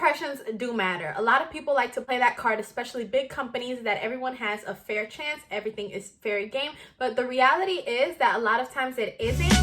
impressions do matter. A lot of people like to play that card, especially big companies, that everyone has a fair chance, everything is fair game. But the reality is that a lot of times it isn't.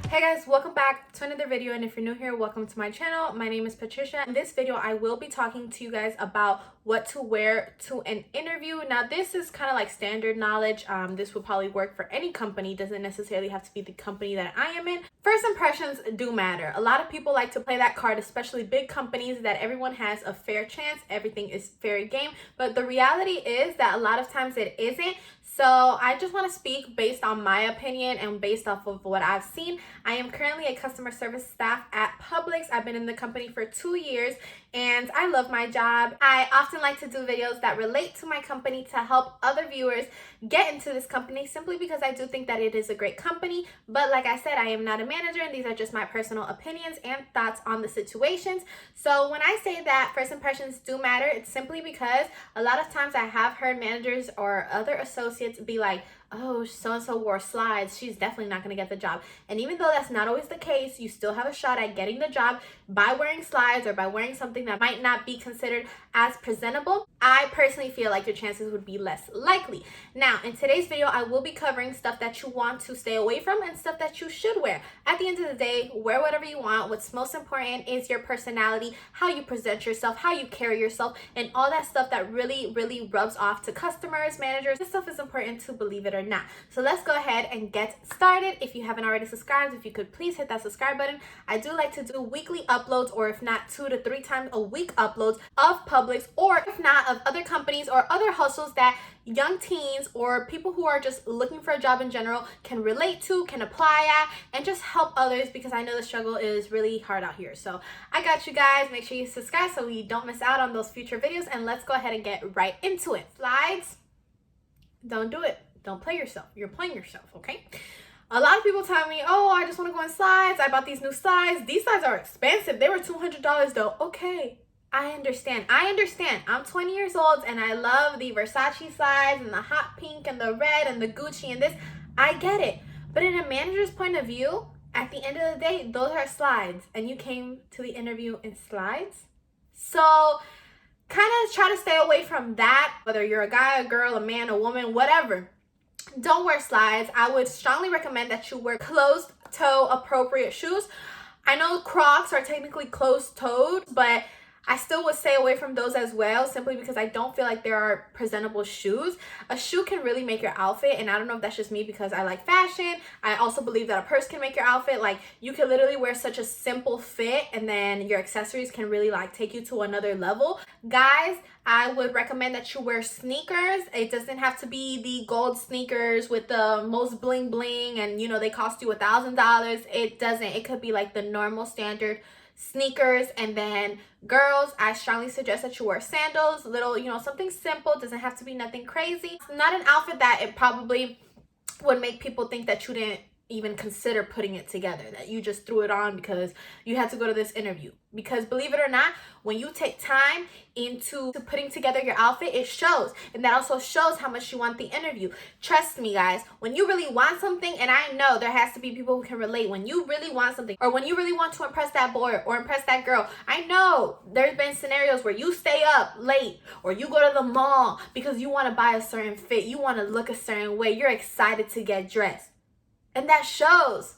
Hey guys, welcome back to another video, and if you're new here, welcome to my channel. My name is Patricia. In this video, I will be talking to you guys about what to wear to an interview. Now, this is kind of like standard knowledge. This will probably work for any company. Doesn't necessarily have to be the company that I am in. First impressions do matter. A lot of people like to play that card, especially big companies, that everyone has a fair chance, everything is fair game. But the reality is that a lot of times it isn't. So I just want to speak based on my opinion and based off of what I've seen. I am currently a customer service staff at Publix. I've been in the company for 2 years and I love my job. I often like to do videos that relate to my company to help other viewers get into this company, simply because I do think that it is a great company. But like I said, I am not a manager, and these are just my personal opinions and thoughts on the situations. So when I say that first impressions do matter, it's simply because a lot of times I have heard managers or other associates be like, oh, so-and-so wore slides, she's definitely not going to get the job. And even though that's not always the case, you still have a shot at getting the job by wearing slides or by wearing something that might not be considered as presentable. I personally feel like your chances would be less likely. Now, in today's video, I will be covering stuff that you want to stay away from and stuff that you should wear. At the end of the day, wear whatever you want. What's most important is your personality, how you present yourself, how you carry yourself, and all that stuff that really rubs off to customers, managers. This stuff is important to, believe it or not. So let's go ahead and get started. If you haven't already subscribed, if you could please hit that subscribe button. I do like to do weekly uploads, or if not 2 to 3 times a week uploads of Publix, or if not of other companies or other hustles that young teens or people who are just looking for a job in general can relate to, can apply at, and just help others, because I know the struggle is really hard out here. So I got you guys. Make sure you subscribe so you don't miss out on those future videos, and let's go ahead and get right into it. Slides, don't do it. Don't play yourself. You're playing yourself, okay? A lot of people tell me, oh, I just want to go on slides. I bought these new slides. These slides are expensive. They were $200 though. Okay, I understand. I'm 20 years old and I love the Versace slides and the hot pink and the red and the Gucci and this. I get it. But in a manager's point of view, at the end of the day, those are slides, and you came to the interview in slides. So kind of try to stay away from that, whether you're a guy, a girl, a man, a woman, whatever. Don't wear slides. I would strongly recommend that you wear closed-toe appropriate shoes. I know Crocs are technically closed-toed, but I still would stay away from those as well, simply because I don't feel like there are presentable shoes. A shoe can really make your outfit, and I don't know if that's just me because I like fashion. I also believe that a purse can make your outfit. Like, you can literally wear such a simple fit, and then your accessories can really like take you to another level. Guys, I would recommend that you wear sneakers. It doesn't have to be the gold sneakers with the most bling bling and, you know, they cost you $1,000. It doesn't. It could be like the normal standard sneakers. And then girls, I strongly suggest that you wear sandals, little, you know, something simple. It doesn't have to be nothing crazy. It's not an outfit that it probably would make people think that you didn't even consider putting it together, that you just threw it on because you had to go to this interview. Because believe it or not, when you take time into putting together your outfit, it shows. And that also shows how much you want the interview. Trust me, guys, when you really want something, and I know there has to be people who can relate, when you really want something, or when you really want to impress that boy or impress that girl, I know there's been scenarios where you stay up late or you go to the mall because you want to buy a certain fit, you want to look a certain way, you're excited to get dressed. And that shows.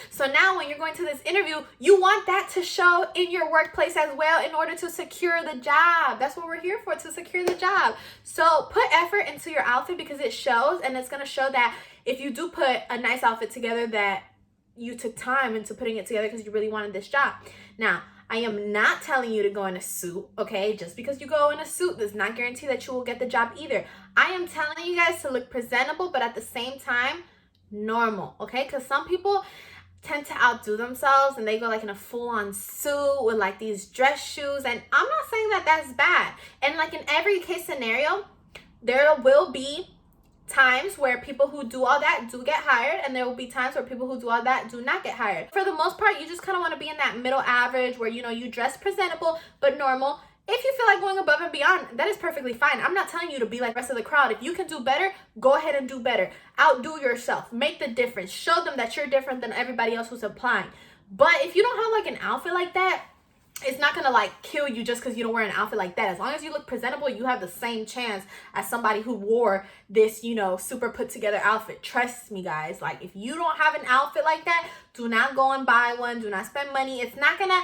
So now when you're going to this interview, you want that to show in your workplace as well in order to secure the job. That's what we're here for, to secure the job. So put effort into your outfit because it shows, and it's going to show that if you do put a nice outfit together, that you took time into putting it together because you really wanted this job. Now, I am not telling you to go in a suit, okay? Just because you go in a suit does not guarantee that you will get the job either. I am telling you guys to look presentable, but at the same time, normal, okay? Because some people tend to outdo themselves and they go like in a full-on suit with like these dress shoes, and I'm not saying that that's bad. And like in every case scenario, there will be times where people who do all that do get hired, and there will be times where people who do all that do not get hired. For the most part, you just kind of want to be in that middle average where, you know, you dress presentable but normal. If you feel like going above and beyond, that is perfectly fine. I'm not telling you to be like the rest of the crowd. If you can do better, go ahead and do better. Outdo yourself. Make the difference. Show them that you're different than everybody else who's applying. But if you don't have like an outfit like that, it's not gonna like kill you just because you don't wear an outfit like that. As long as you look presentable, you have the same chance as somebody who wore this, you know, super put together outfit. Trust me, guys. Like, if you don't have an outfit like that, do not go and buy one. Do not spend money. It's not gonna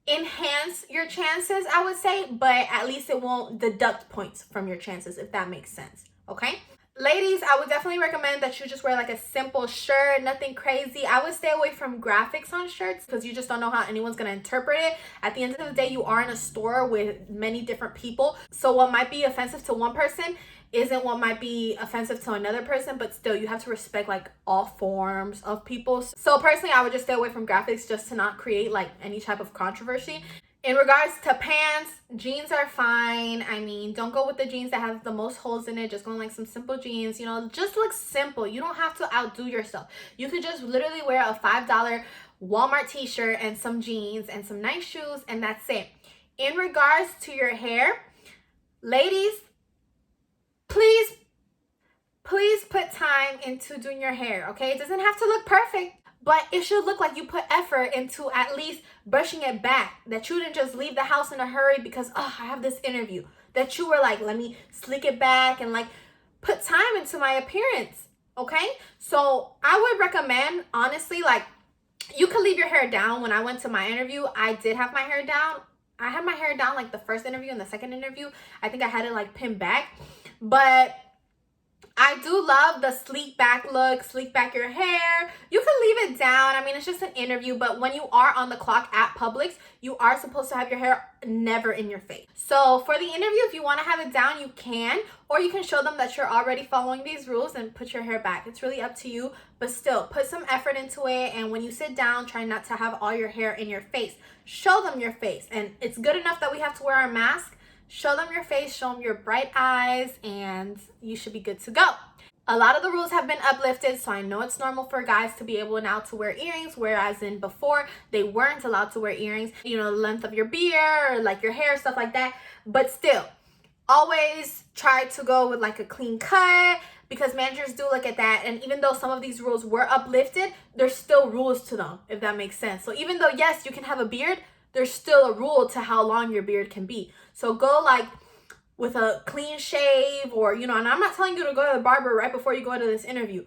enhance your chances, I would say, but at least it won't deduct points from your chances, if that makes sense. Okay, ladies, I would definitely recommend that you just wear like a simple shirt, nothing crazy. I would stay away from graphics on shirts because you just don't know how anyone's going to interpret it. At the end of the day, you are in a store with many different people, so what might be offensive to one person isn't what might be offensive to another person, but still you have to respect like all forms of people. So personally, I would just stay away from graphics just to not create like any type of controversy. In regards to pants, jeans are fine. I mean, don't go with the jeans that have the most holes in it. Just go in like some simple jeans, you know, just look simple. You don't have to outdo yourself. You could just literally wear a $5 Walmart t-shirt and some jeans and some nice shoes, and that's it. In regards to your hair, ladies, please put time into doing your hair, okay? It doesn't have to look perfect, but it should look like you put effort into at least brushing it back, that you didn't just leave the house in a hurry because, oh, I have this interview, that you were like, let me slick it back and like put time into my appearance, okay? So I would recommend, honestly, like, you could leave your hair down. When I went to my interview, I did have my hair down. I had my hair down like the first interview and the second interview. I think I had it like pinned back. But I do love the sleek back look, sleek back your hair. You can leave it down. I mean, it's just an interview, but when you are on the clock at Publix, you are supposed to have your hair never in your face. So for the interview, if you want to have it down, you can, or you can show them that you're already following these rules and put your hair back. It's really up to you, but still put some effort into it. And when you sit down, try not to have all your hair in your face. Show them your face. And it's good enough that we have to wear our mask. Show them your face, show them your bright eyes, and you should be good to go. A lot of the rules have been uplifted, so I know it's normal for guys to be able now to wear earrings, whereas in before, they weren't allowed to wear earrings. You know, the length of your beard, or like your hair, stuff like that. But still, always try to go with like a clean cut, because managers do look at that. And even though some of these rules were uplifted, there's still rules to them, if that makes sense. So even though, yes, you can have a beard, there's still a rule to how long your beard can be. So go like with a clean shave, or, you know, and I'm not telling you to go to the barber right before you go into this interview,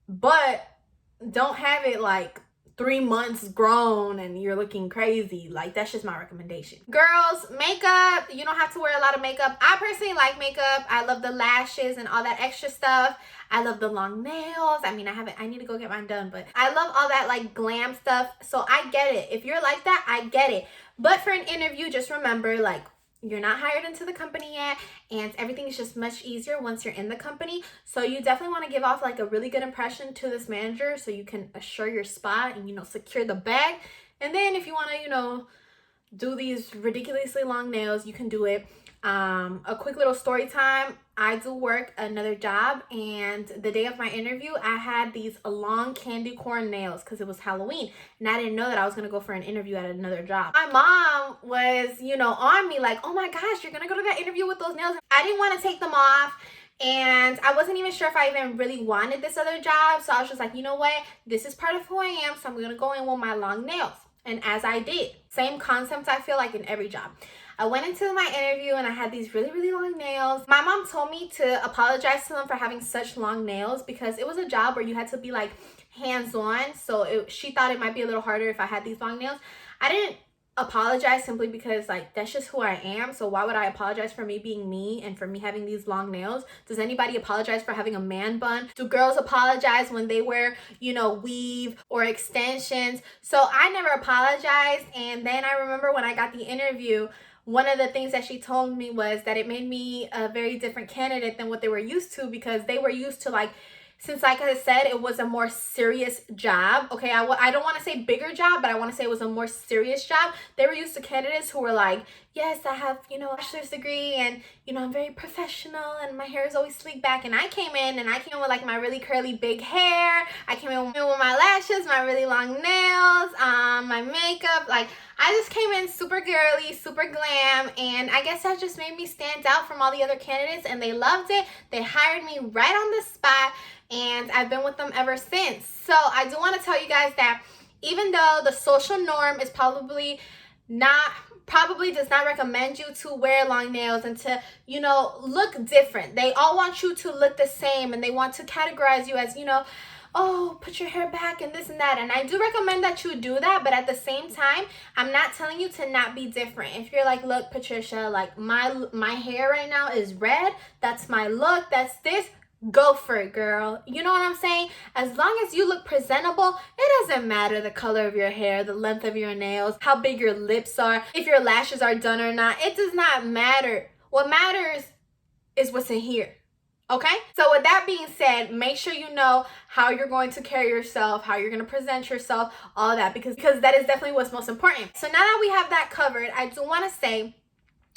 but don't have it like 3 months grown and you're looking crazy. Like, that's just my recommendation. Girls, makeup, you don't have to wear a lot of makeup. I personally like makeup. I love the lashes and all that extra stuff. I love the long nails. I mean, I need to go get mine done, but I love all that like glam stuff. So I get it. If you're like that, I get it. But for an interview, just remember, like, you're not hired into the company yet, and everything is just much easier once you're in the company. So you definitely want to give off like a really good impression to this manager so you can assure your spot and, you know, secure the bag. And then if you want to, you know, do these ridiculously long nails, you can do it. A quick little story time. I do work another job, and the day of my interview, I had these long candy corn nails because it was Halloween, and I didn't know that I was going to go for an interview at another job. My mom was, you know, on me like, oh my gosh, you're going to go to that interview with those nails. I didn't want to take them off, and I wasn't even sure if I even really wanted this other job. So I was just like, you know what, this is part of who I am, so I'm going to go in with my long nails. And as I did, same concept, I feel like, in every job. I went into my interview and I had these really, really long nails. My mom told me to apologize to them for having such long nails because it was a job where you had to be like hands-on. So she thought it might be a little harder if I had these long nails. I didn't apologize simply because, like, that's just who I am. So why would I apologize for me being me and for me having these long nails? Does anybody apologize for having a man bun? Do girls apologize when they wear, you know, weave or extensions? So I never apologized. And then I remember when I got the interview, one of the things that she told me was that it made me a very different candidate than what they were used to, because they were used to, like, since like I said, it was a more serious job. Okay, I don't want to say bigger job, but I want to say it was a more serious job. They were used to candidates who were like, yes, I have, you know, a bachelor's degree, and, you know, I'm very professional, and my hair is always sleek back. And I came in with like my really curly big hair. I came in with my lashes, my really long nails, my makeup. Like, I just came in super girly, super glam, and I guess that just made me stand out from all the other candidates, and they loved it. They hired me right on the spot, and I've been with them ever since. So I do want to tell you guys that even though the social norm is probably does not recommend you to wear long nails and to, look different. They all want you to look the same, and they want to categorize you as, oh, put your hair back and this and that. And I do recommend that you do that, but at the same time, I'm not telling you to not be different. If you're like, look, Patricia, like my hair right now is red, that's my look, that's this, go for it, girl. You know what I'm saying? As long as you look presentable, it doesn't matter the color of your hair, the length of your nails, how big your lips are, if your lashes are done or not. It does not matter. What matters is what's in here. Okay? So with that being said, make sure you know how you're going to carry yourself, how you're going to present yourself, all of that, because that is definitely what's most important. So now that we have that covered, I do want to say,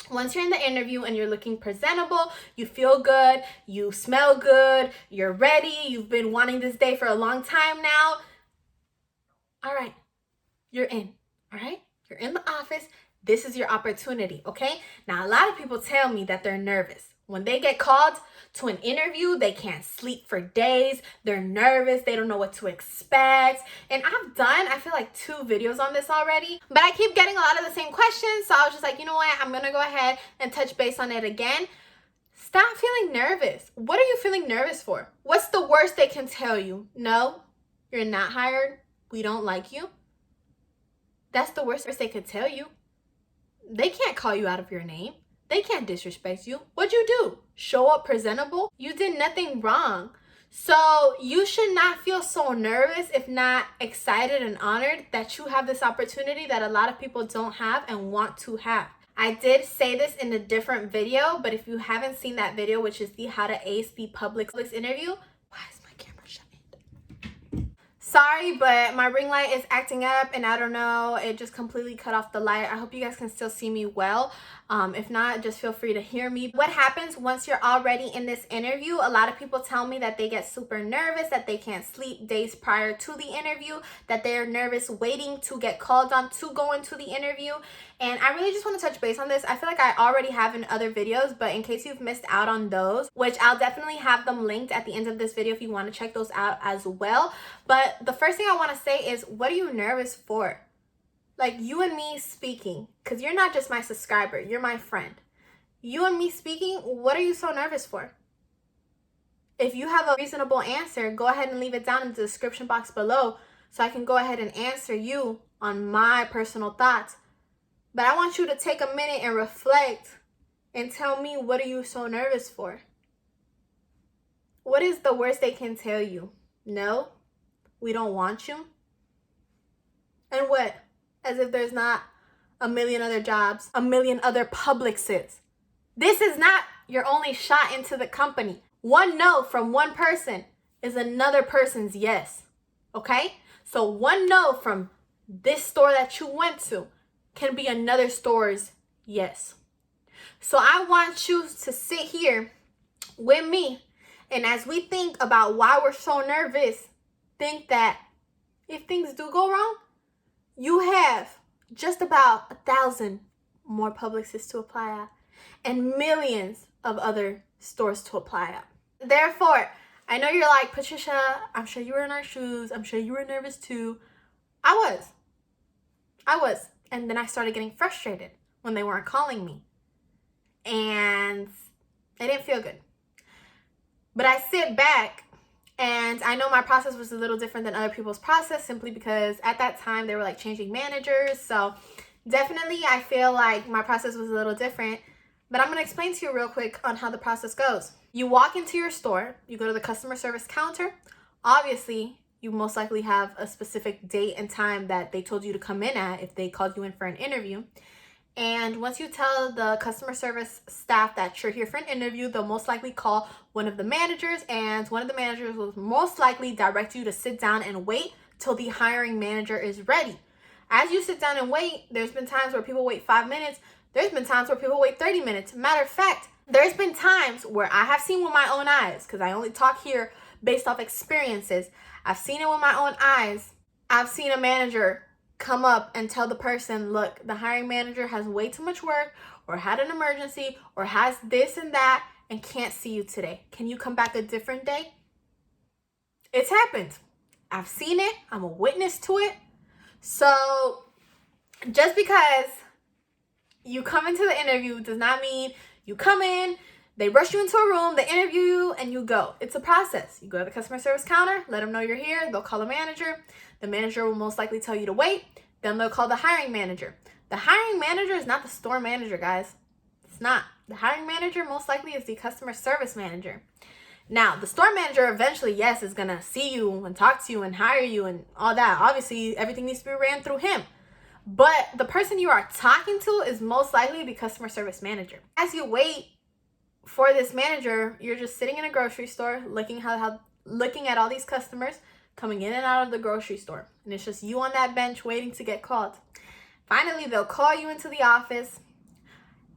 once you're in the interview and you're looking presentable, you feel good, you smell good, you're ready, you've been wanting this day for a long time now, all right, you're in, all right? You're in the office. This is your opportunity, okay? Now, a lot of people tell me that they're nervous. When they get called to an interview, they can't sleep for days. They're nervous. They don't know what to expect. And I feel like 2 videos on this already, but I keep getting a lot of the same questions. So I was just like, you know what? I'm going to go ahead and touch base on it again. Stop feeling nervous. What are you feeling nervous for? What's the worst they can tell you? No, you're not hired. We don't like you. That's the worst they could tell you. They can't call you out of your name. They can't disrespect you. What'd you do? Show up presentable? You did nothing wrong. So you should not feel so nervous, if not excited and honored that you have this opportunity that a lot of people don't have and want to have. I did say this in a different video, but if you haven't seen that video, which is the how to ace the Publix interview, why is my camera shut? Sorry, but my ring light is acting up and I don't know, it just completely cut off the light. I hope you guys can still see me well. If not, just feel free to hear me. What happens once you're already in this interview? A lot of people tell me that they get super nervous, that they can't sleep days prior to the interview, that they're nervous waiting to get called on to go into the interview. And I really just want to touch base on this. I feel like I already have in other videos, but in case you've missed out on those, which I'll definitely have them linked at the end of this video if you want to check those out as well. But the first thing I want to say is, what are you nervous for? Like, you and me speaking, because you're not just my subscriber, you're my friend. You and me speaking, what are you so nervous for? If you have a reasonable answer, go ahead and leave it down in the description box below so I can go ahead and answer you on my personal thoughts. But I want you to take a minute and reflect and tell me, what are you so nervous for? What is the worst they can tell you? No, we don't want you. And what? As if there's not a million other jobs, a million other Publixes. This is not your only shot into the company. One no from one person is another person's yes, okay? So one no from this store that you went to can be another store's yes. So I want you to sit here with me, and as we think about why we're so nervous, think that if things do go wrong, you have just about 1,000 more Publixes to apply at and millions of other stores to apply at. Therefore, I know you're like, Patricia, I'm sure you were in our shoes. I'm sure you were nervous too. I was. And then I started getting frustrated when they weren't calling me. And it didn't feel good. But I sit back, and I know my process was a little different than other people's process, simply because at that time they were like changing managers. So definitely I feel like my process was a little different. But I'm going to explain to you real quick on how the process goes. You walk into your store, you go to the customer service counter. Obviously, you most likely have a specific date and time that they told you to come in at if they called you in for an interview. And once you tell the customer service staff that you're here for an interview, they'll most likely call one of the managers, and one of the managers will most likely direct you to sit down and wait till the hiring manager is ready. As you sit down and wait, there's been times where people wait 5 minutes. There's been times where people wait 30 minutes. Matter of fact, there's been times where I have seen with my own eyes, because I only talk here based off experiences. I've seen it with my own eyes. I've seen a manager come up and tell the person, look, the hiring manager has way too much work or had an emergency or has this and that and can't see you today. Can you come back a different day? It's happened. I've seen it. I'm a witness to it. So just because you come into the interview does not mean you come in, they rush you into a room, they interview you, and you go. It's a process. You go to the customer service counter, let them know you're here. They'll call a manager. The manager will most likely tell you to wait. Then they'll call the hiring manager. The hiring manager is not the store manager, guys. It's not. The hiring manager most likely is the customer service manager. Now, the store manager eventually, yes, is going to see you and talk to you and hire you and all that. Obviously, everything needs to be ran through him. But the person you are talking to is most likely the customer service manager. As you wait for this manager, you're just sitting in a grocery store looking at all these customers coming in and out of the grocery store. And it's just you on that bench waiting to get called. Finally, they'll call you into the office.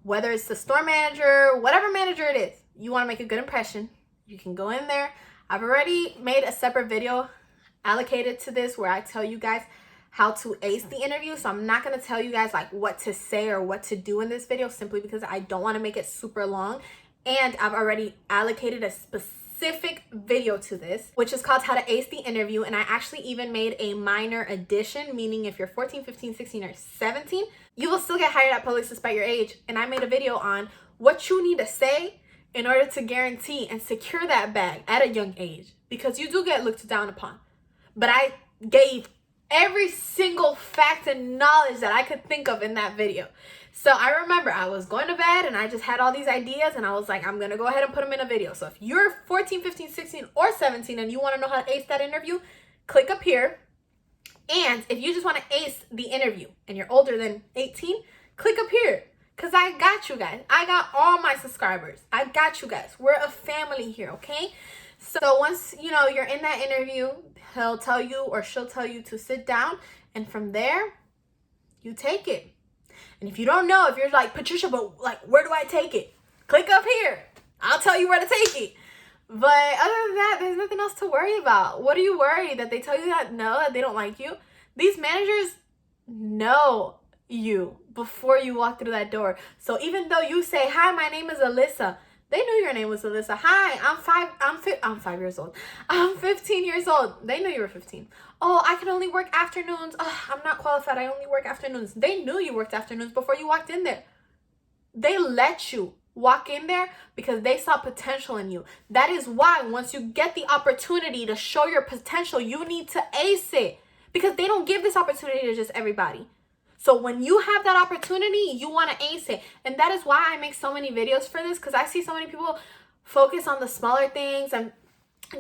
Whether it's the store manager, whatever manager it is, you want to make a good impression. You can go in there. I've already made a separate video allocated to this where I tell you guys how to ace the interview. So I'm not going to tell you guys like what to say or what to do in this video simply because I don't want to make it super long. And I've already allocated a specific video to this, which is called How to Ace the Interview. And I actually even made a minor addition, meaning if you're 14, 15, 16, or 17, you will still get hired at Publix despite your age. And I made a video on what you need to say in order to guarantee and secure that bag at a young age, because you do get looked down upon. But I gave every single fact and knowledge that I could think of in that video. So I remember I was going to bed and I just had all these ideas and I was like, I'm going to go ahead and put them in a video. So if you're 14, 15, 16, or 17 and you want to know how to ace that interview, click up here. And if you just want to ace the interview and you're older than 18, click up here. Because I got you guys. I got all my subscribers. I got you guys. We're a family here, okay? So once, you're in that interview, he'll tell you or she'll tell you to sit down. And from there, you take it. And if you don't know, if you're like, Patricia, but like, where do I take it? Click up here. I'll tell you where to take it. But other than that, there's nothing else to worry about. What are you worried? That they tell you that they don't like you? These managers know you before you walk through that door. So even though you say, hi, my name is Alyssa, they knew your name was Alyssa. Hi, I'm 5 years old. I'm 15 years old. They knew you were 15. Oh, I can only work afternoons. Oh, I'm not qualified. I only work afternoons. They knew you worked afternoons before you walked in there. They let you walk in there because they saw potential in you. That is why once you get the opportunity to show your potential, you need to ace it, because they don't give this opportunity to just everybody. So when you have that opportunity, you want to ace it. And that is why I make so many videos for this, because I see so many people focus on the smaller things and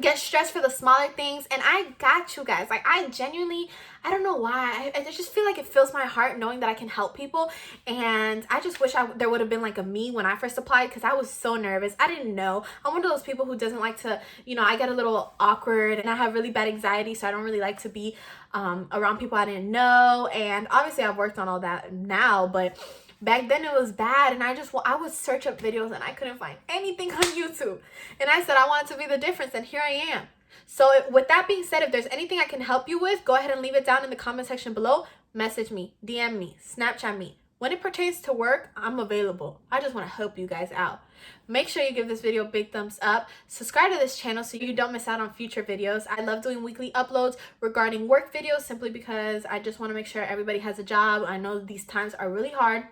get stressed for the smaller things. And I got you guys. Like, I genuinely, I don't know why. I just feel like it fills my heart knowing that I can help people. And I just wish there would have been like a me when I first applied, because I was so nervous. I didn't know. I'm one of those people who doesn't like to, I get a little awkward and I have really bad anxiety. So I don't really like to be around people I didn't know. And obviously I've worked on all that now, but back then it was bad. And I would search up videos and I couldn't find anything on YouTube. And I said I wanted to be the difference, and here I am. So with that being said, if there's anything I can help you with, go ahead and leave it down in the comment section below. Message me, DM me, Snapchat me. When it pertains to work, I'm available. I just want to help you guys out. Make sure you give this video a big thumbs up. Subscribe to this channel so you don't miss out on future videos. I love doing weekly uploads regarding work videos simply because I just want to make sure everybody has a job. I know these times are really hard.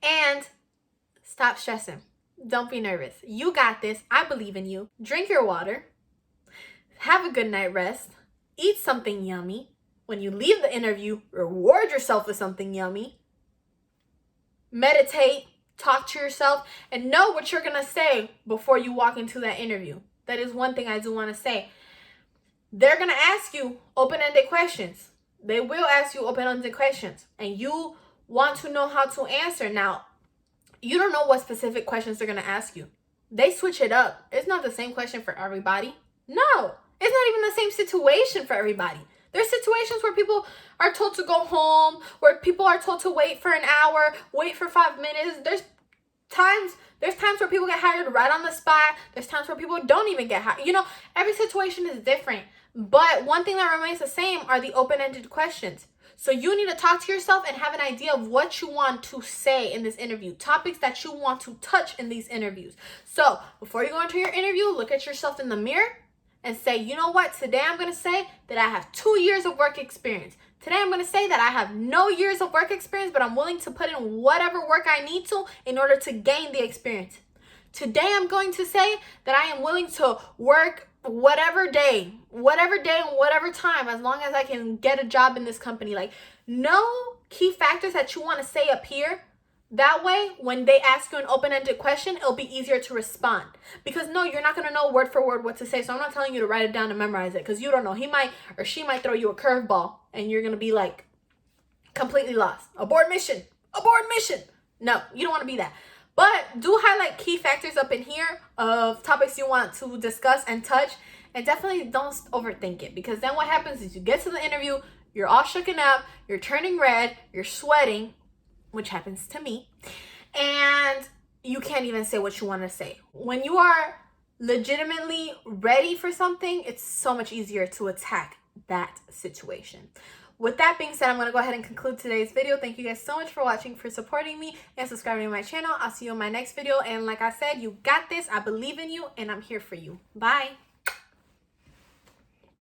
And stop stressing. Don't be nervous. You got this. I believe in you. Drink your water. Have a good night rest. Eat something yummy. When you leave the interview, reward yourself with something yummy. Meditate. Talk to yourself and know what you're going to say before you walk into that interview. That is one thing I do want to say. They're going to ask you open-ended questions. They will ask you open-ended questions, and you want to know how to answer. Now, you don't know what specific questions they're going to ask you. They switch it up. It's not the same question for everybody. No, it's not even the same situation for everybody. There's situations where people are told to go home, where people are told to wait for an hour, wait for 5 minutes. There's times where people get hired right on the spot. There's times where people don't even get hired. Every situation is different. But one thing that remains the same are the open-ended questions. So you need to talk to yourself and have an idea of what you want to say in this interview, topics that you want to touch in these interviews. So before you go into your interview, look at yourself in the mirror and say, you know what, today I'm going to say that I have 2 years of work experience. Today I'm going to say that I have no years of work experience, but I'm willing to put in whatever work I need to in order to gain the experience. Today I'm going to say that I am willing to work whatever day and whatever time, as long as I can get a job in this company. Like, know key factors that you want to say up here. That way, when they ask you an open-ended question, it'll be easier to respond. Because no, you're not going to know word for word what to say. So I'm not telling you to write it down and memorize it, because you don't know. He might or she might throw you a curveball and you're going to be like completely lost. Abort mission. No, you don't want to be that. But do highlight key factors up in here of topics you want to discuss and touch. And definitely don't overthink it, because then what happens is you get to the interview, you're all shooken up, you're turning red, you're sweating, which happens to me, and you can't even say what you want to say. When you are legitimately ready for something, it's so much easier to attack that situation. With that being said, I'm going to go ahead and conclude today's video. Thank you guys so much for watching, for supporting me, and subscribing to my channel. I'll see you in my next video. And like I said, you got this. I believe in you, and I'm here for you. Bye.